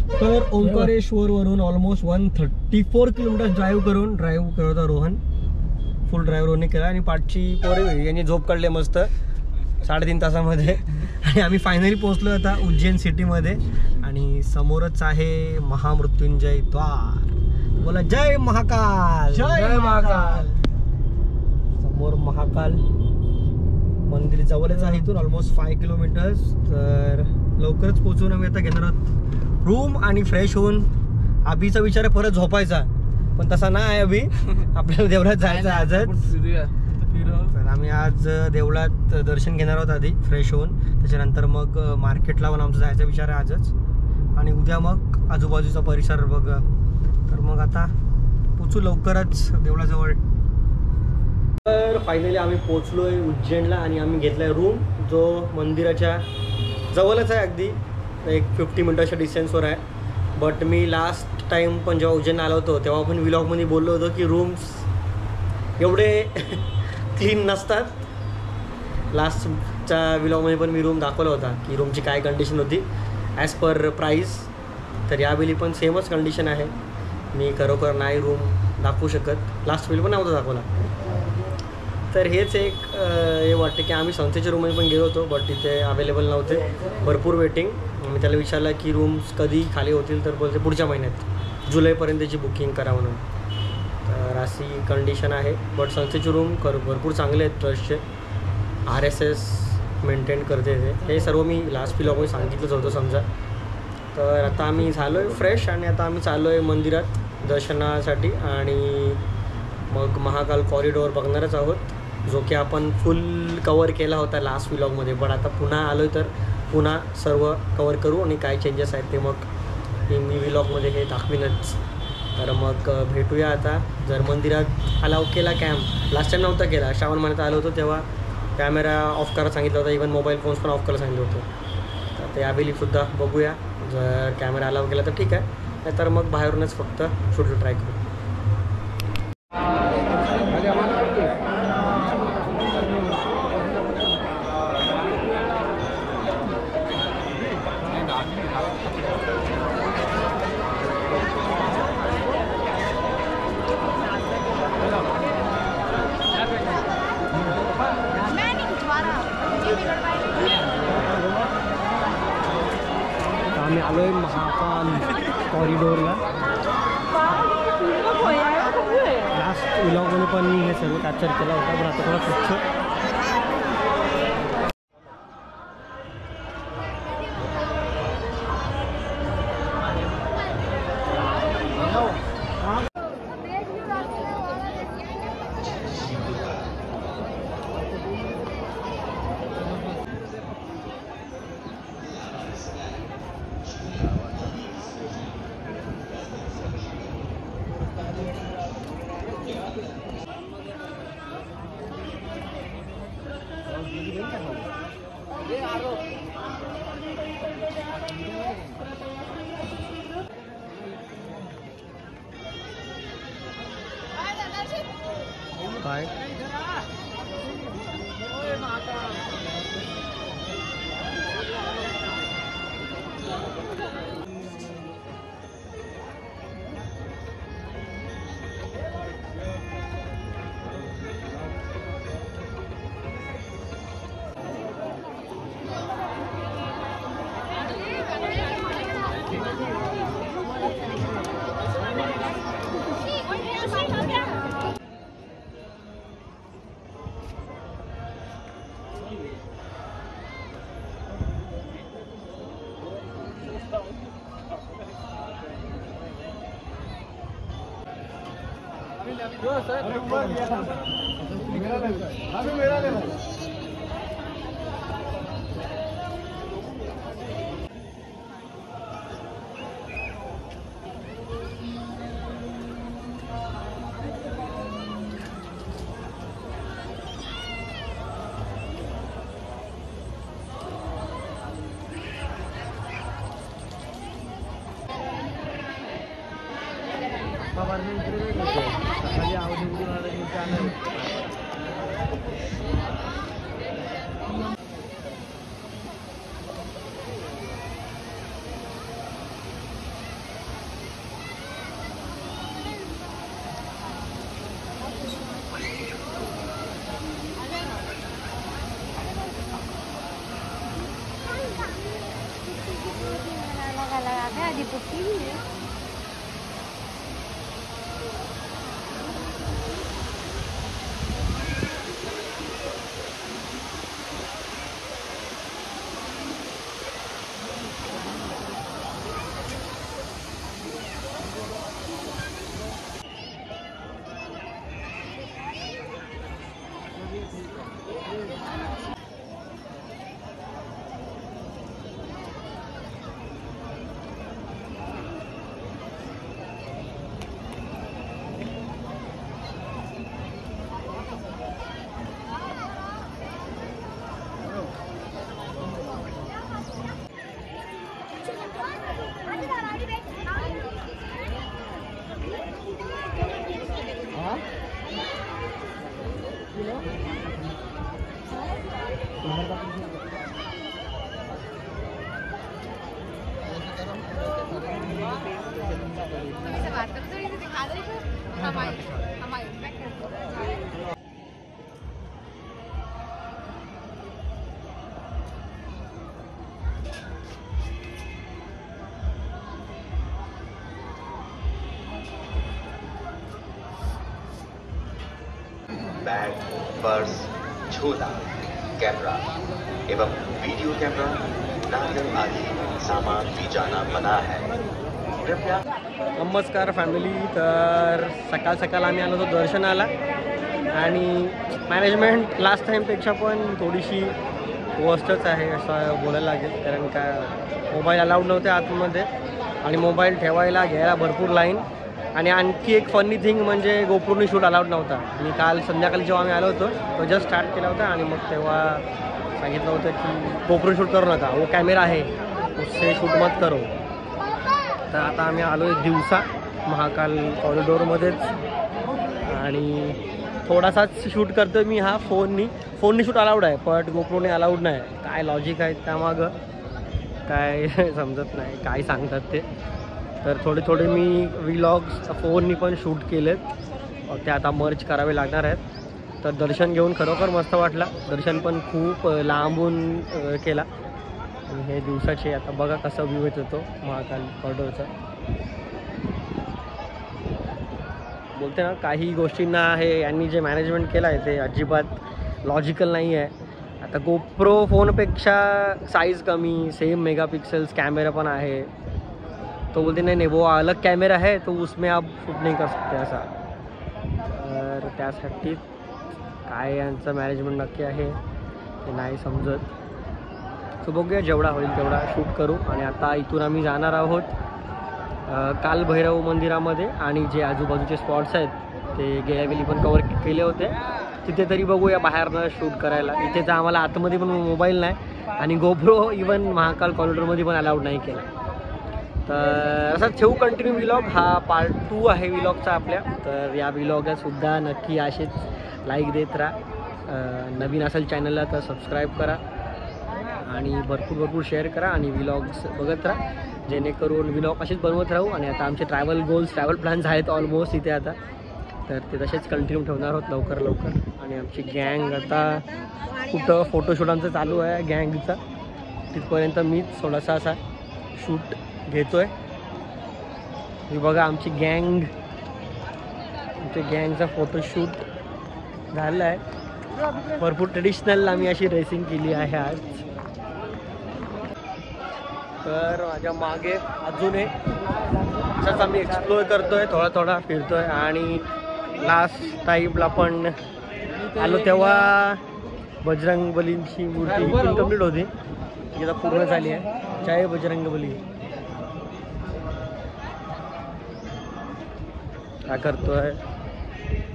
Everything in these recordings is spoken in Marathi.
तर ओंकारेश्वर वरून ऑलमोस्ट 134 किलोमीटर ड्राईव्ह करत होता रोहन. फुल ड्राईव्ह रोहनने केला आणि पाठची पोरे यांनी झोप काढले मस्त 3.5 तासामध्ये. आणि आम्ही फायनली पोहोचलो आता उज्जैन सिटीमध्ये. आणि समोरच आहे महामृत्युंजय द्वार. बोला जय महाकाल. जय महाकाल. समोर महाकाल मंदिर जवळच आहे इथून ऑलमोस्ट 5 किलोमीटर्स. तर लवकरच पोहोचून आम्ही आता घेणार आहोत रूम आणि फ्रेश होऊन. अभिचा विचार आहे परत झोपायचा, पण तसा नाही आहे अभि. आपल्याला देवळात जायचं आजच. तर आम्ही आज देवळात दर्शन घेणार आहोत आधी फ्रेश होऊन. त्याच्यानंतर मग मार्केटला पण आमचा जायचा विचार आहे आजच. आणि उद्या मग आजूबाजूचा परिसर बघ. तर मग आता पोचू लवकरच देवळाजवळ. तर फायनली आम्ही पोचलो आहे उज्जैनला आणि आम्ही घेतला आहे रूम जो मंदिराच्या जवळच आहे. अगदी एक 50 मिनिटाच्या डिस्टन्सवर आहे. बट मी लास्ट टाईम पण जेव्हा उज्जैनला आलो होतो तेव्हा पण व्लॉगमध्ये बोललो होतो की रूम्स एवढे क्लीन नसतात. लास्टच्या व्लॉगमध्ये पण मी रूम दाखवला होता की रूमची काय कंडिशन होती ॲज पर प्राईस. तर यावेळी पण सेमच कंडिशन आहे. मी खरोखर नाही रूम दाखवू शकत. लास्ट वेळी पण नव्हता दाखवला. तर हेच एक हे वाटतं की आम्ही संस्थेच्या रूममध्ये पण गेलो होतो बट तिथे अवेलेबल नव्हते. भरपूर वेटिंग. मी त्याला विचारलं की रूम्स कधी खाली होतील तर बोलते पुढच्या महिन्यात जुलैपर्यंतची बुकिंग करा म्हणून. तर अशी कंडिशन आहे. बट संस्थेचे रूम भरपूर चांगले आहेत ट्रस्टचे. RSS मेंटेन करते हे सर्व मी लास्ट व्लॉगमध्ये सांगितलंच होतं समजा. तर आता आम्ही झालो आहे फ्रेश आणि आता आम्ही चाललो आहे मंदिरात दर्शनासाठी. आणि मग महाकाल कॉरिडोर बघणारच आहोत जो की आपण फुल कवर केला होता लास्ट व्लॉगमध्ये. बट आता पुन्हा आलो आहे तर पुन्हा सर्व कवर करू आणि काय चेंजेस आहेत ते मग मी व्लॉगमध्ये हे दाखवीनच. तर मग भेटूया आता. जर मंदिरात अलाव केला कॅम्प, लास्ट टाईम नव्हता केला, श्रावण महिन्यात आलो होतो तेव्हा कॅमेरा ऑफ करायला सांगितलं होतं. इवन मोबाईल फोन्स पण ऑफ करायला सांगितलं होतं. तर ते यावेळीसुद्धा बघूया. जर कॅमेरा अलाव केला तर ठीक आहे, नाहीतर मग बाहेरूनच फक्त शूट ट्राय करू. आम्ही आलो आहे महाकाल कॉरिडोरला. लास्ट व्लॉगमध्ये पण मी हे सर्व कॅप्चर केला होता पण आता थोडा स्वच्छ. काय बैग, पर्स, झोला, कैमरा एवं वीडियो कैमरा, नारियल आदि सामान भी जाना मना है। कृपया। नमस्कार फॅमिली. तर सकाळ सकाळ आम्ही आलो होतो दर्शनाला आणि मॅनेजमेंट लास्ट टाईमपेक्षा पण थोडीशी वर्स्टच आहे असं बोलायला लागेल, कारण का मोबाईल अलाउड नव्हते आतमध्ये आणि मोबाईल ठेवायला घ्यायला भरपूर लाईन. आणि आणखी एक फनी थिंग म्हणजे गोप्रोनी शूट अलाउड नव्हता. मी काल संध्याकाळी जेव्हा आम्ही आलो होतो तो जस्ट स्टार्ट केला होता आणि मग तेव्हा सांगितलं होतं की गोप्रो शूट करू नका, वो कॅमेरा आहे उससे शूट मत करो. तर आता आम्ही आलो आहे दिवसा महाकाल कॉरिडोरमध्येच आणि थोडासाच शूट करतो मी हा फोननी शूट अलाउड आहे पण गोप्रोने अलाउड नाही. काय लॉजिक आहे त्यामागं काय समजत नाही, काय सांगतात ते. तर थोडे मी व्लॉग्स फोननी पण शूट केलेत, ते आता मर्ज करावे लागणार आहेत. तर दर्शन घेऊन खरोखर मस्त वाटला. दर्शन पण खूप लांबून केला आणि हे दिवसाचे आता बघा कसा व्ह्यू येतो तो महाकाल कॉरिडोरचा. बोलते ना काही गोष्टींना हे यांनी जे मॅनेजमेंट केलं आहे ते अजिबात लॉजिकल नाही आहे. आता गोप्रो फोनपेक्षा साईज कमी, सेम मेगापिक्सेल्स कॅमेरा पण आहे. तो बोलते नहीं वो अलग कैमरा है तो उसमें आप शूट नहीं कर सकते असा. तर त्यासाठी काय यांचं मॅनेजमेंट नक्की आहे ते नाही समजत. सो बघूया जेवढा होईल तेवढा शूट करू. आणि आता इथून आम्ही जाणार आहोत काल भैरव मंदिरामध्ये आणि जे आजूबाजूचे स्पॉट्स आहेत ते गेल्या वेळी पण कवर केले होते तिथे तरी बघूया बाहेरनं शूट करायला. इथे तर आम्हाला आतमध्ये पण मोबाईल नाही आणि गोप्रो इवन महाकाल कॉरिडोरमध्ये पण अलाउड नाही केला. तर असा ठेवू कंटिन्यू व्लॉग. हा पार्ट 2 आहे व्लॉगचा आपल्या. तर या व्लॉगसुद्धा नक्की असेच लाईक देत राहा. नवीन असेल चॅनलला तर सबस्क्राईब करा आणि भरपूर शेअर करा आणि व्लॉग्स बघत राहा जेणेकरून व्लॉग असेच बनवत राहू. आणि आता आमचे ट्रॅव्हल प्लॅन्स आहेत ऑलमोस्ट इथे आता, तर ते तसेच कंटिन्यू ठेवणार आहोत लवकर. आणि आमची गँग आता कुठं फोटोशूट आमचं चालू आहे गँगचा, तिथपर्यंत मीच थोडासा असा शूट घेतोय. ही बघा आमची गँग, आमच्या गँगचा फोटोशूट झाला आहे. भरपूर ट्रेडिशनल आम्ही अशी रेसिंग केली आहे आज. तर माझ्या मागे अजून एक असंच आम्ही एक्सप्लोअर करतोय, थोडा फिरतोय. आणि लास्ट टाईमला पण आलो तेव्हा बजरंगबलींची मूर्ती इनकम्प्लीट होती, ती आता पूर्ण झाली आहे. जय बजरंगबली. काय करतोय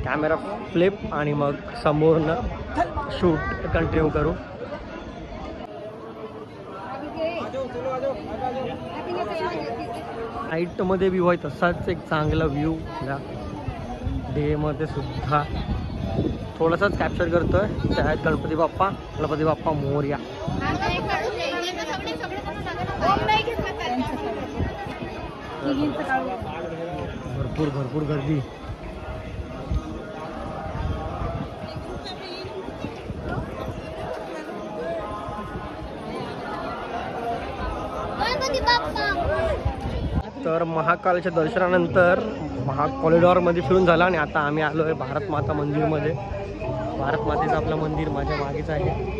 कॅमेरा फ्लिप आणि मग समोरनं शूट कंटिन्यू करू. नाईटमध्ये व्ह्यू आहे तसाच एक चांगला व्ह्यू या डेमध्ये सुद्धा थोडासाच कॅप्चर करतोय. त्यात गणपती बाप्पा मोरया. भरपूर गर्दी. तर महाकालच्या दर्शनानंतर कॉरिडॉरमध्ये फिरून झाला आणि आता आम्ही आलो आहे भारत माता मंदिरमध्ये. भारत मातेचं आपलं मंदिर माझ्या मागेच आहे.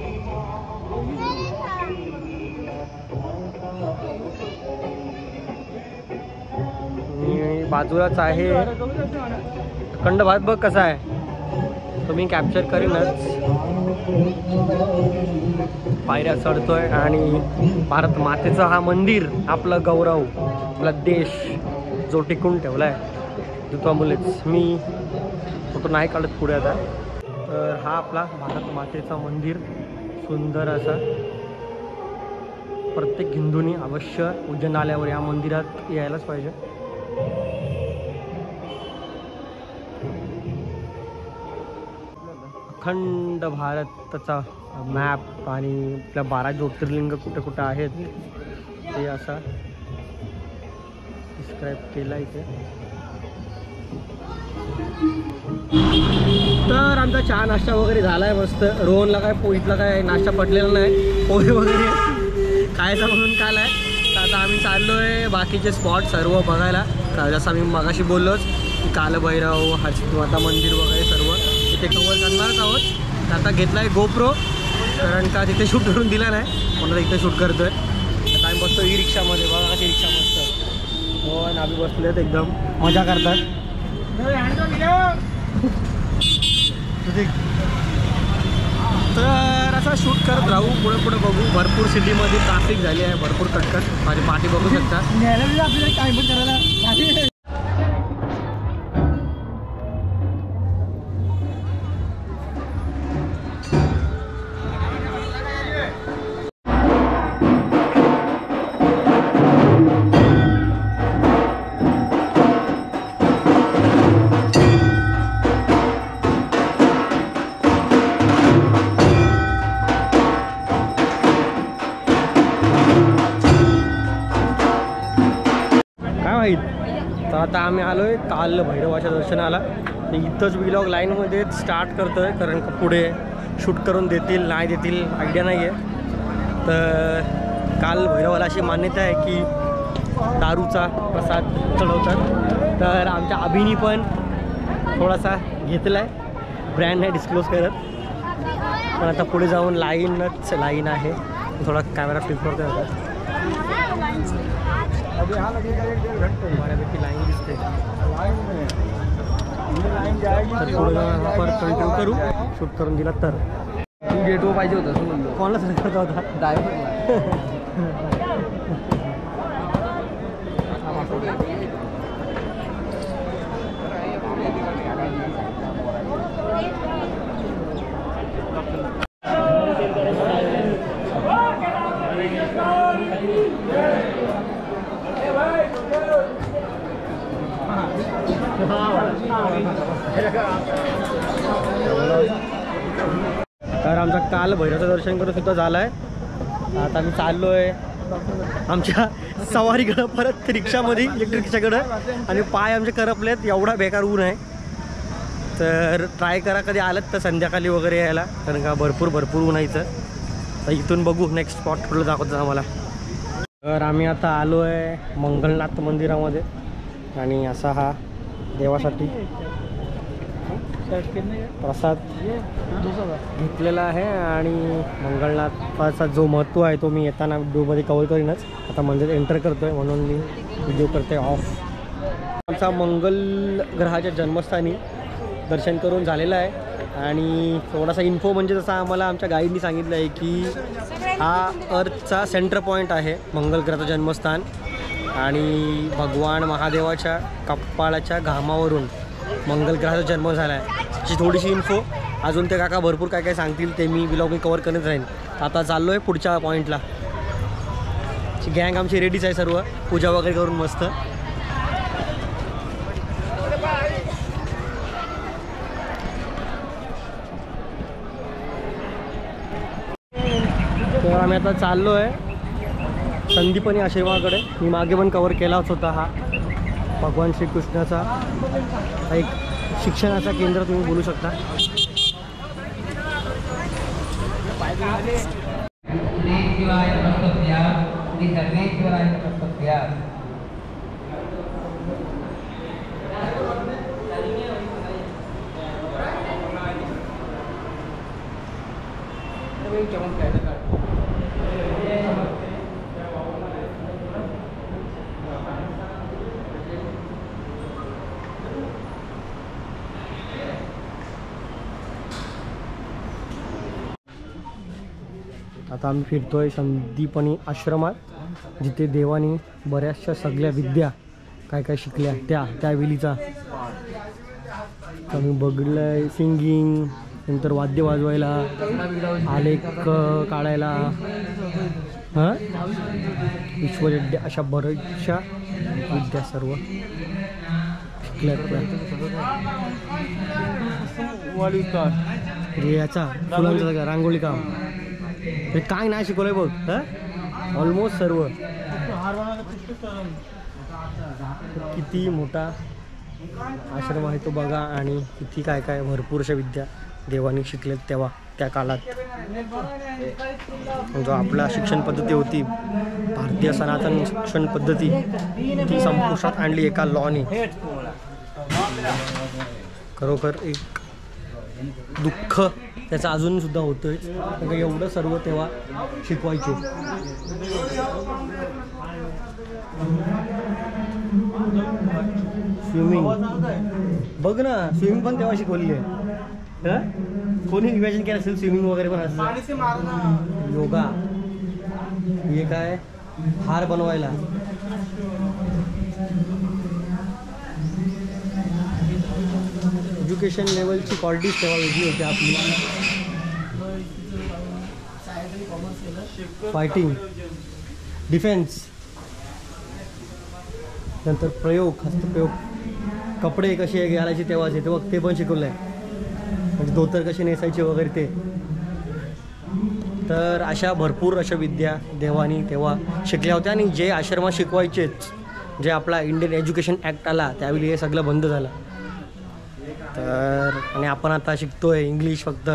बाजूलाच आहे. अखंड भारत बघ कसा आहे, तुम्ही कॅप्चर करीनच. पायऱ्या चढतोय आणि भारत मातेचं हा मंदिर, आपलं गौरव, आपला देश जो टिकून ठेवला आहे दुतामुळेच. मी फोटो नाही काढत पुढे आता. तर हा आपला भारत मातेचा मंदिर, सुंदर असा. प्रत्येक हिंदूंनी अवश्य उज्जैन आल्यावर या मंदिरात यायलाच पाहिजे. अखंड भारताचा मॅप आणि आपल्या 12 ज्योतिर्लिंग कुठे कुठे आहेत ते असा डिस्क्राईब केला इथे. तर आमचा चहा नाश्ता वगैरे झाला आहे मस्त. रोहनला काय पोईतला काय नाश्ता पटलेला नाही, पोहे वगैरे खायचा म्हणून काल आहे. तर आता आम्ही चाललो आहे बाकीचे स्पॉट सर्व बघायला. जसं आम्ही मगाशी बोललोच की कालभैरव, हरसिद्धमाता मंदिर वगैरे सर्व तिथे कवर करणारच आहोत. तर आता घेतला आहे गोप्रो, कारण का तिथे शूट करून दिला नाही म्हणून इथे शूट करतो आहे. आता आम्ही बसतो ई रिक्षामध्ये. बघा कशी रिक्षा मस्त. हो आणि आम्ही बसलेत एकदम मजा करतात. तर असं शूट करत राहू, पुढे पुढे बघू. भरपूर सिटीमध्ये ट्रॅफिक झाली आहे, भरपूर कटकट. माझी पाठी बघू शकता. आपल्याला काय पण करायला तर आता आम्ही आलो आहे काल भैरवाच्या दर्शनाला. इथंच व्लॉग लाईनमध्येच स्टार्ट करतो आहे, कारण का पुढे शूट करून देतील नाही देतील आयडिया नाही आहे. तर काल भैरवाला अशी मान्यता आहे की दारूचा प्रसाद चढवतात. तर आमच्या अभिनी पण थोडासा घेतला आहे, ब्रँड नाही डिस्क्लोज करत. पण आता पुढे जाऊन लाईन आहे, थोडा कॅमेरा फ्लिप करतो आता. बऱ्यापैकी लाईन दिसते. पुढे जाऊन परत कंटिन्यू करू, शूट करून दिला तर. तू गेटवर पाहिजे होतं असं म्हणलो. कोणाला सर करता होता तर आमचा काल भैरवाचं दर्शन करून सुद्धा झालं आहे. आता आम्ही चाललो आहे आमच्या सवारीकडं, परत रिक्षामध्ये इलेक्ट्रिक रिक्षाकडं. आणि पाय आमचे करपलेत, एवढा बेकार ऊन आहे. तर ट्राय करा कधी आलं तर संध्याकाळी वगैरे यायला, कारण का भरपूर ऊन यायचं. तर इथून बघू नेक्स्ट स्पॉट कुठलं दाखवतं आम्हाला. तर आम्ही आता आलो आहे मंगलनाथ मंदिरामध्ये आणि असा हा देवासाठी प्रसाद घेतलेला आहे. आणि मंगलनाथाचा जो महत्त्व आहे तो मी येताना व्हिडिओमध्ये कवर करीनच. आता मंदिर एंटर करतो आहे म्हणून मी व्हिडिओ करते ऑफ. आमचा मंगल ग्रहाच्या जन्मस्थानी दर्शन करून झालेलं आहे. आणि थोडासा इन्फो म्हणजे जसं आम्हाला आमच्या गाईडनी सांगितलं आहे की हा अर्थचा सेंटर पॉईंट आहे मंगल ग्रहाचं जन्मस्थान. आणि भगवान महादेवाच्या कपाळाच्या घामावरून मंगल ग्रहाचा जन्म झाला आहे अशी थोडीशी इन्फो. अजून ते काका भरपूर काय काय सांगतील ते मी व्लॉग कवर करत राहीन. आता चाललो आहे पुढच्या पॉईंटला. गँग आमची रेडीच आहे, सर्व पूजा वगैरे करून मस्त. तर आम्ही आता चाललो आहे संदीपनी आश्रमाकडे. मी मागे पण कवर केलाच होता. हा भगवान श्रीकृष्णाचा एक शिक्षणाचा केंद्र तुम्ही बोलू शकता. आता आम्ही फिरतोय संदीपनी आश्रमात, जिथे देवानी बऱ्याचशा सगळ्या विद्या काय काय शिकल्या त्या वेलीचा आम्ही बघलंय. सिंगिंग, नंतर वाद्य वाजवायला, आलेख काढायला, हां विश्वविद्या, अशा बऱ्याचशा विद्या सर्व शिकल्यात. याचा फुलांचा रांगोळी काम हे काय नाही शिकवलंय बघ. हां ऑलमोस्ट सर्व. किती मोठा आश्रम आहे तो बघा, आणि किती काय काय भरपूर अशा विद्या देवानी शिकलेत तेव्हा त्या काळात. जो आपला शिक्षण पद्धती होती, भारतीय सनातन शिक्षण पद्धती, ती संपुष्टात आणली एका लॉने. खरोखर एक दुःख त्याचं अजून सुद्धा होतंय, कारण एवढं सर्व तेव्हा शिकवायचे. स्विमिंग बघ ना, स्विमिंग पण तेव्हा शिकवली आहे. कोणी इमॅजिन केलं असेल स्विमिंग वगैरे पण असं. योगा, हे काय हार बनवायला. एज्युकेशन लेवलची क्वालिटीज तेव्हा वेगळी होती आपली. फायटिंग, डिफेन्स, नंतर प्रयोग, हस्तप्रयोग, कपडे कसे घालायचे तेव्हाचे ते पण शिकवलं आहे, म्हणजे धोतर कसे नेसायचे वगैरे ते. तर अशा भरपूर अशा विद्या देवानी तेव्हा शिकल्या होत्या. आणि जे आश्रमात शिकवायचेच, जे आपला इंडियन एज्युकेशन ॲक्ट आला त्यावेळी हे सगळं बंद झालं. तर आणि आपण आता शिकतोय इंग्लिश फक्त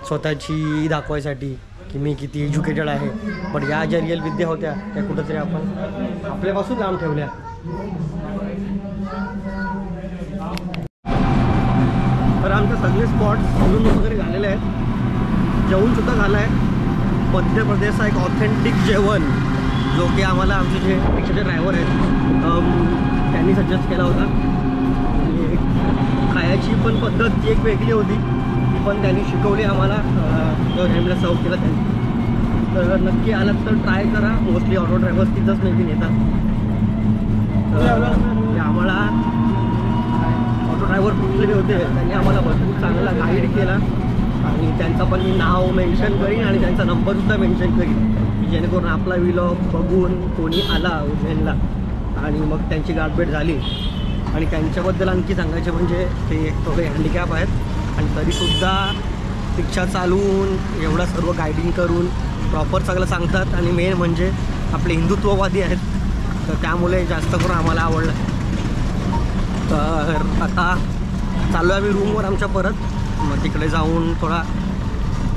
स्वतःची दाखवायसाठी की मी किती एज्युकेटेड आहे. बट या ज्या रिअल विद्या होत्या त्या कुठंतरी आपण आपल्यापासून लांब ठेवल्या. तर आमचे सगळे स्पॉट्स फिरून वगैरे झालेले आहेत, जेवणसुद्धा झालं आहे. मध्य प्रदेशचा एक ऑथेंटिक जेवण जो की आम्हाला आमचे जे रिक्षाचे ड्रायव्हर आहेत त्यांनी सजेस्ट केला होता. खायची पण पद्धत ती एक वेगळी होती, ती पण त्यांनी शिकवली आम्हाला, फॅमिलीला सर्व केलं त्यांनी. तर नक्की आलात तर ट्राय करा. मोस्टली ऑटो ड्रायव्हर्स तिथंच नाही नेतात. आम्हाला ऑटो ड्रायव्हर कुठले होते त्यांनी आम्हाला भरपूर चांगला गाईड केला, आणि त्यांचं पण मी नाव मेन्शन करीन आणि त्यांचा नंबरसुद्धा मेन्शन करीन, जेणेकरून आपला व्लॉग बघून कोणी आला उज्जैनला आणि मग त्यांची गाठभेट झाली. आणि त्यांच्याबद्दल आणखी सांगायचे म्हणजे ते थोडे हँडिकॅप आहेत, आणि तरीसुद्धा रिक्षा चालवून एवढं सर्व गायडिंग करून प्रॉपर सगळं सांगतात. आणि मेन म्हणजे आपले हिंदुत्ववादी आहेत, तर त्यामुळे जास्त करून आम्हाला आवडलं. तर आता चालू आहे आम्ही रूमवर आमच्या परत, मग तिकडे जाऊन थोडा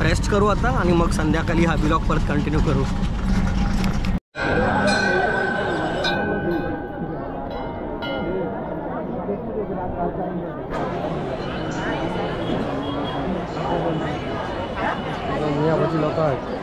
रेस्ट करू आता, आणि मग संध्याकाळी हा व्लॉग परत कंटिन्यू करू. लोक आहेत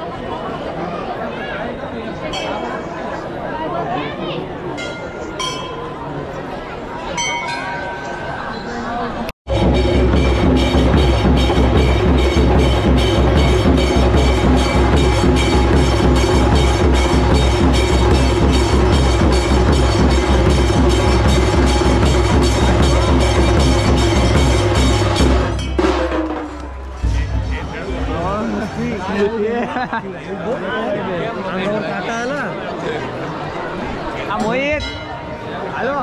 अंगावर काटा आला. मोहित हॅलो.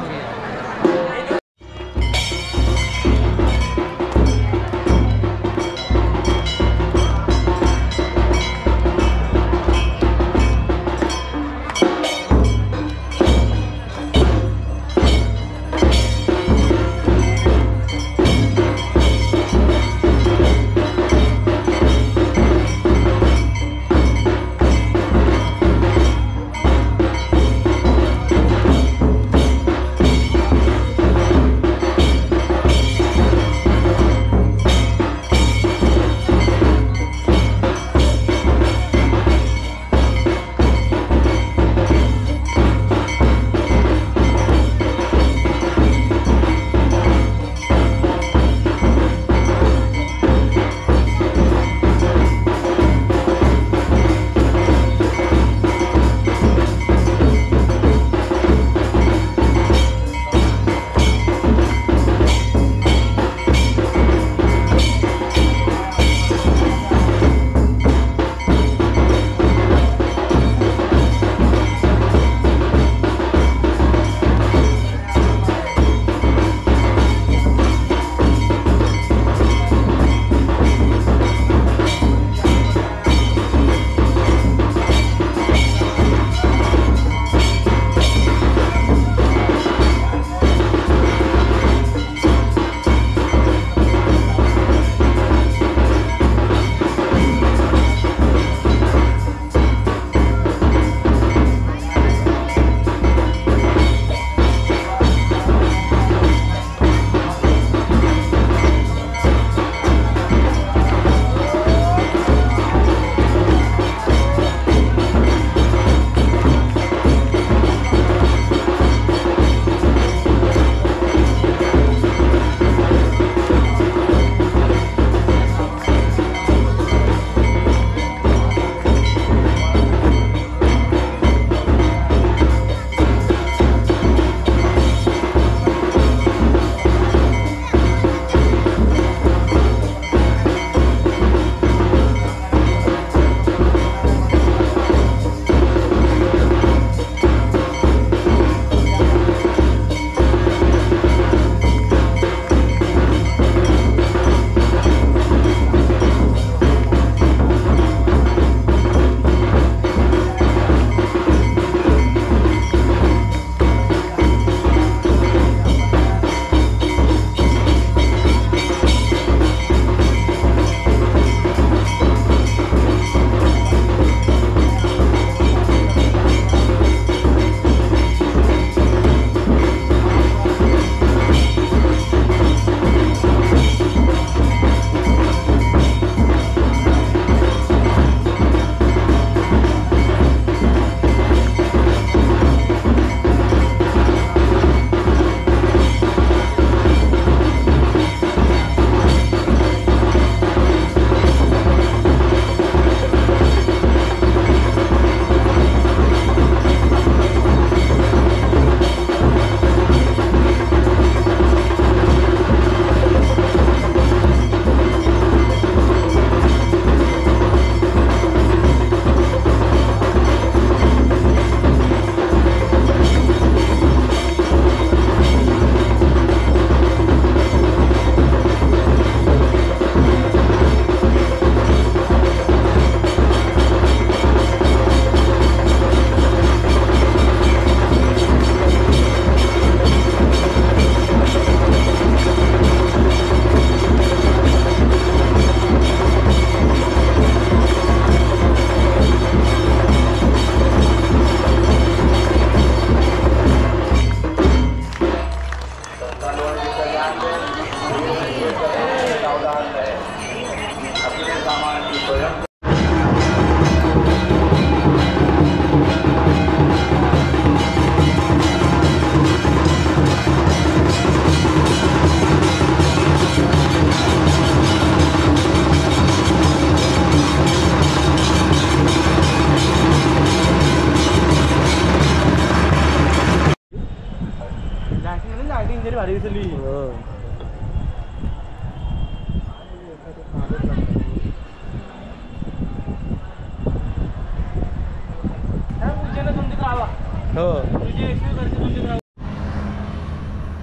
भारी दिसली. हो.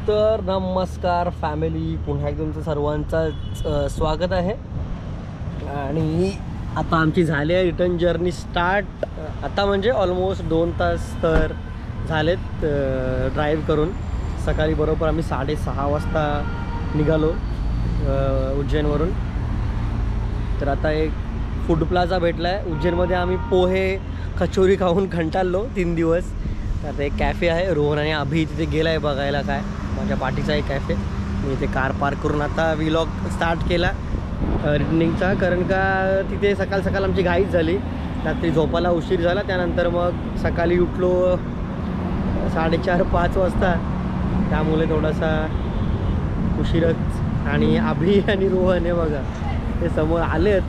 तर नमस्कार फॅमिली, पुन्हा एकदा तुमचं सर्वांचं स्वागत आहे. आणि आता आमची झाली आहे रिटर्न जर्नी स्टार्ट. आता म्हणजे ऑलमोस्ट 2 तास तर झालेत ड्राईव्ह करून. सकाळी बरोबर आम्ही 6:30 वाजता निघालो उज्जैनवरून. तर आता एक फूड प्लाझा भेटला आहे उज्जैनमध्ये. आम्ही पोहे कचोरी खाऊन कंटाळलो 3 दिवस. तर आता एक कॅफे आहे, रोहन आणि अभि तिथे गेला आहे बघायला. काय माझ्या पाठीचा एक कॅफे. मी इथे कार पार्क करून आता व्लॉग स्टार्ट केला रिटर्निंगचा. कारण का तिथे सकाळ आमची घाईच झाली. रात्री झोपायला उशीर झाला. त्यानंतर मग सकाळी उठलो 4:30-5 वाजता. त्यामुळे थोडासा उशीरच. आणि अभि आणि रोहन हे बघा ते समोर आलेत.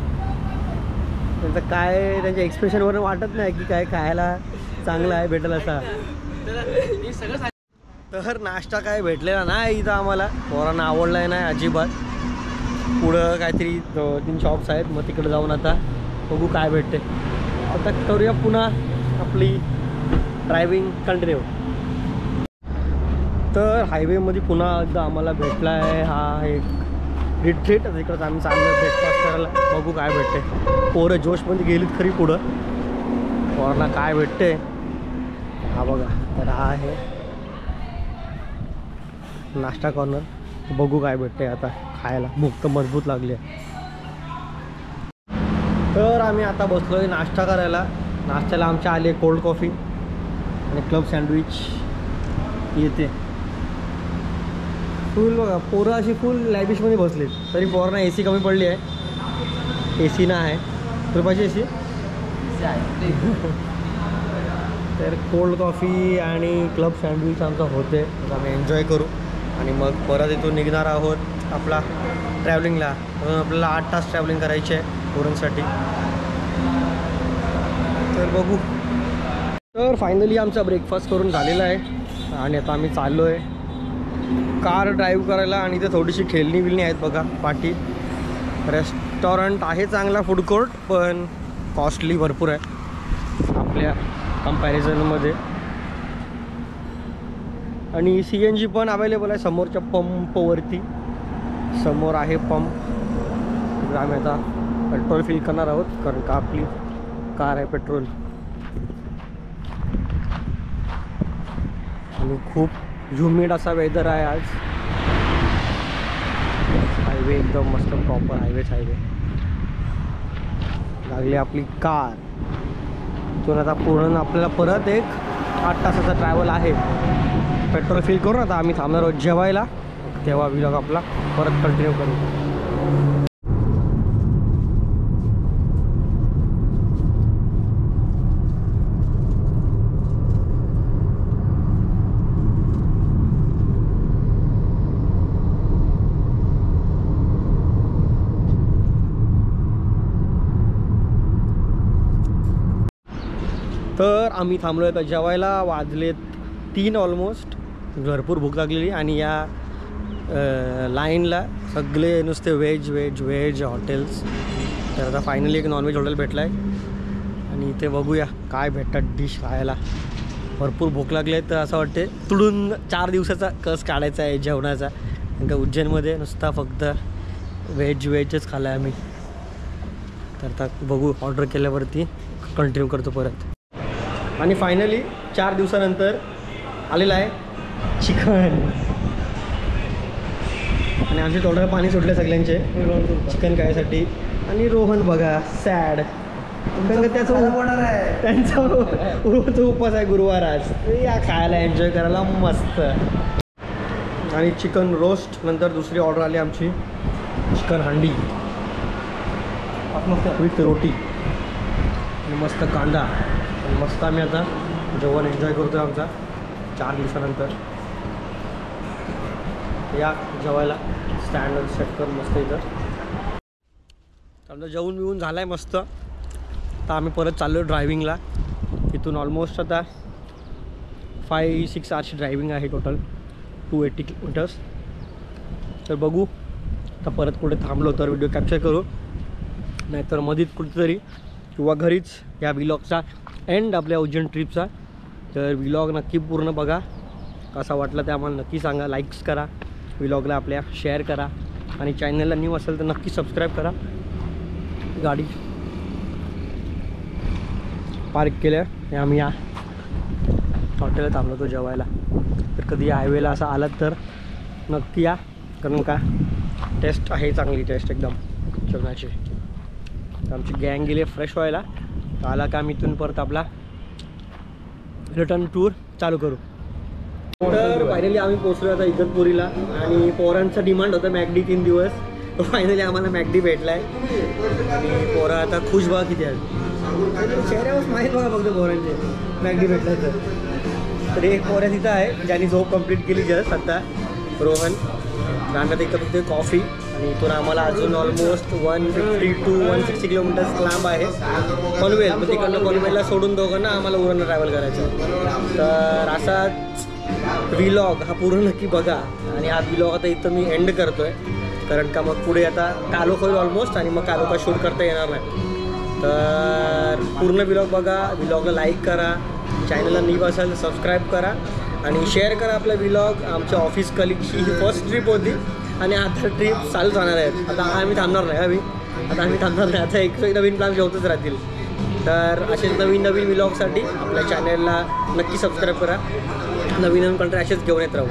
त्यांचं काय त्यांच्या एक्सप्रेशनवरून वाटत नाही की काय खायला चांगलं आहे भेटेल असा. तर नाश्ता काय भेटलेला नाही इथं आम्हाला. पोरांना आवडला आहे नाही अजिबात. पुढं काहीतरी 2-3 शॉप्स आहेत, मग तिकडे जाऊन आता बघू काय भेटते. आता करूया पुन्हा आपली ड्रायव्हिंग कंटिन्यू. तर हायवेमध्ये पुन्हा एकदा आम्हाला भेटला आहे हा एक रिट्रीट. तिकडंच आम्ही चाललो ब्रेकफास्ट करायला. बघू काय भेटते. पोरं जोशमध्ये गेलीत खरी पुढं. पोरांना काय भेटते हा बघा. तर हा आहे नाश्ता कॉर्नर. बघू काय भेटते आता खायला. भूक तर मजबूत लागली आहे. तर आम्ही आता बसलो आहे नाश्ता करायला. नाश्त्याला आमच्या आले कोल्ड कॉफी आणि क्लब सँडविच येते. फुल बघा पोरं अशी फुल लॅबिशमध्ये बसलीत. तरी पोरांना AC कमी पडली आहे. AC ना आहे तुला पाहिजे AC. तर कोल्ड कॉफी आणि क्लब सँडविच आमचं होते. तर आम्ही एन्जॉय करू आणि मग परत इथून निघणार आहोत आपला ट्रॅव्हलिंगला. आपल्याला 8 तास ट्रॅव्हलिंग करायची आहे पोरांसाठी. तर बघू. तर फायनली आमचा ब्रेकफास्ट करून झालेला आहे आणि आता आम्ही चाललो आहे कार ड्राईव्ह करायला. आणि इथे थोडीशी खेळणी बिलणी आहेत बघा पाठी. रेस्टॉरंट आहे चांगला, फूड कोर्ट, पण कॉस्टली भरपूर आहे आपल्या कंपॅरिझनमध्ये. आणि CNG पण अवेलेबल आहे समोरच्या पंपवरती. समोर आहे पंप. तिकडे आम्ही आता पेट्रोल फिल करणार आहोत कारण का आपली कार आहे पेट्रोल. आणि खूप ह्युमिड असा वेदर आहे आज. हायवे एकदम मस्त प्रॉपर हायवे लागली आपली कार. तिथून आता पूर्ण आपल्याला परत एक 8 तासाचा ट्रॅव्हल आहे. पेट्रोल फिल करून आता आम्ही थांबणार आहोत जेवायला. तेव्हा व्लॉग आपला परत कंटिन्यू करू. तर आम्ही थांबलो आहे आता जेवायला. वाजलेत 3 ऑलमोस्ट. भरपूर भूक लागलेली. आणि या लाईनला सगळे नुसते व्हेज हॉटेल्स. तर आता फायनली एक नॉनव्हेज हॉटेल भेटलं आहे. आणि इथे बघूया काय भेटतात डिश खायला. भरपूर भूक लागली आहे. तर असं वाटते तुडून 4 दिवसाचा कस काढायचा आहे जेवणाचा. कारण का उज्जैनमध्ये नुसता फक्त व्हेजच खाल्ला आहे आम्ही. तर आता बघू ऑर्डर केल्यावरती कंटिन्यू करतो परत. आणि फायनली 4 दिवसानंतर आलेलं आहे चिकन. आणि आमच्या तोंडाला पाणी सुटले सगळ्यांचे चिकन खायसाठी. आणि रोहन बघा सॅड. त्यांचा उपवास आहे गुरुवार आज. या खायला एन्जॉय करायला मस्त. आणि चिकन रोस्ट. नंतर दुसरी ऑर्डर आली आमची चिकन हंडी विथ रोटी आणि मस्त कांदा. मस्त आम्ही आता जेवण एन्जॉय करतो आहे आमचा 4 दिवसानंतर. या जेवायला स्टँडवर सेट कर मस्त इथं. आमचं जेवून बिवून झालं आहे मस्त. आता आम्ही परत चाललो ड्रायव्हिंगला. इथून ऑलमोस्ट आता 5-6 आवर्सची ड्रायव्हिंग आहे टोटल. 280 किलोमीटर्स. तर बघू आता परत कुठे थांबलो तर व्हिडिओ कॅप्चर करू, नाहीतर मधीत कुठेतरी किंवा घरीच या व्लॉगचा एंड आपल्या उज्जैन ट्रिपचा. तर व्लॉग नक्की पूर्ण बघा, कसा वाटला ते आम्हाला नक्की सांगा. लाईक्स करा व्लॉगला आपल्या, शेअर करा आणि चॅनलला न्यू असेल तर नक्की सबस्क्राईब करा. गाडी पार्क केल्या आणि आम्ही या हॉटेलला थांबलो होतो जेवायला. तर कधी हायवेला असा आलात तर नक्की या, कारण का टेस्ट आहे चांगली, टेस्ट एकदम जेवणाची. तर आमची गँग गेली फ्रेश व्हायला. तर आला का आम्ही इथून परत आपला रिटर्न टूर चालू करू. तर फायनली आम्ही पोचलो आता इगतपुरीला आणि पोरांचा डिमांड होता मॅकडी 3 दिवस. तर फायनली आम्हाला मॅकडी भेटला आहे आणि पोरा आता खुश बघा किती आहेत. चेहऱ्यावर माहीत बघा फक्त पोरांचे मॅकडी भेटला तर एक पोऱ्या तिथं आहे ज्यांनी झोप कंप्लीट केली जस्ट आता, रोहन. रांगात एक फक्त कॉफी आणि इथून आम्हाला अजून ऑलमोस्ट 150 to 160 किलोमीटर्स लांब आहे पनवेल. मग तिकडनं पनवेलला सोडून दोघांना आम्हाला उरण ट्रॅव्हल करायचं. तर असाच व्लॉग हा पूर्ण नक्की बघा. आणि हा व्लॉग आता इथं मी एंड करतो आहे, कारण का मग पुढे आता कालोख होईल ऑलमोस्ट आणि मग कालोखा शूट करता येणार नाही. तर पूर्ण व्लॉग बघा, व्लॉगला लाईक करा, चॅनलला न्यू असेल तर सबस्क्राईब करा आणि शेअर करा आपला व्लॉग. आमच्या ऑफिस कलिगची ही फर्स्ट ट्रिप होती आणि आता ट्रिप चालू राहणार आहेत. आता आम्ही थांबणार नाही, आम्ही थांबणार नाही. आता एक नवीन प्लॅन होतच राहतील. तर असे नवीन व्लॉगसाठी आपल्या चॅनलला नक्की सबस्क्राईब करा. नवीन कंटेंट असेच घेऊन येत राहू.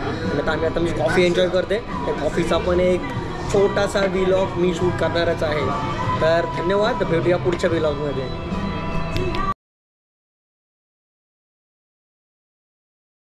आणि आता मी कॉफी एन्जॉय करते. त्या कॉफीचा पण एक छोटासा व्लॉग मी शूट करणारच आहे. तर धन्यवाद, भेटूया पुढच्या व्लॉगमध्ये.